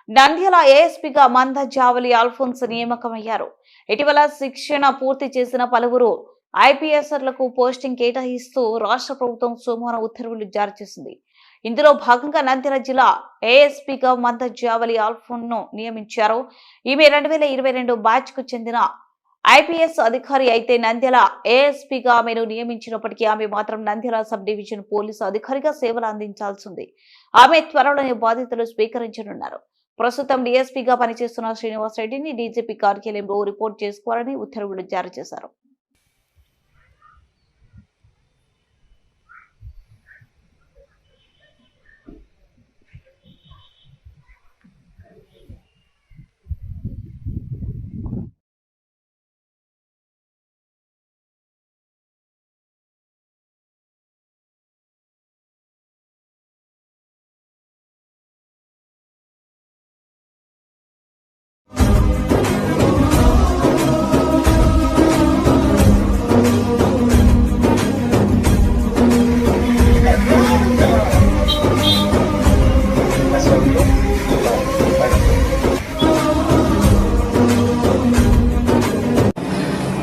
నంద్యాల ఏఎస్పీగా మంద జావలి అల్ఫోన్స్ నియామకమయ్యారు. ఇటీవల శిక్షణ పూర్తి చేసిన పలువురు ఐపీఎస్లకు పోస్టింగ్ కేటాయిస్తూ రాష్ట్ర ప్రభుత్వం సోమవారం ఉత్తర్వులు జారీ చేసింది. ఇందులో భాగంగా నంద్యాల జిల్లా ఏఎస్పీగా మంద జావలి అల్ఫోన్ ను నియమించారు. ఈమె 2022 బ్యాచ్ కు చెందిన ఐపీఎస్ అధికారి అయితే నంద్యాల ఏఎస్పీగా ఆమెను నియమించినప్పటికీ ఆమె మాత్రం నంద్యాల సబ్ డివిజన్ పోలీసు అధికారిగా సేవలు అందించాల్సింది. ఆమె త్వరలోనే బాధ్యతలు స్వీకరించనున్నారు. ప్రస్తుతం డీఎస్పీగా పనిచేస్తున్న శ్రీనివాస్ రెడ్డిని డీజీపీ కార్యాలయంలో రిపోర్ట్ చేసుకోవాలని ఉత్తర్వులు జారీ చేశారు.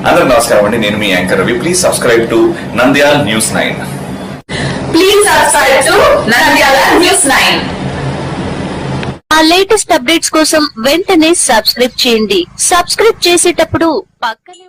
అందరూ నమస్కారం అండి. నేను మీ anchor Ravi. Please subscribe to Nandyal news 9. Please subscribe to Nandyal news 9. ఆ లేటెస్ట్ అప్డేట్స్ కోసం వెంటనే సబ్స్క్రైబ్ చేయండి. సబ్స్క్రైబ్ చేసేటప్పుడు పక్కనే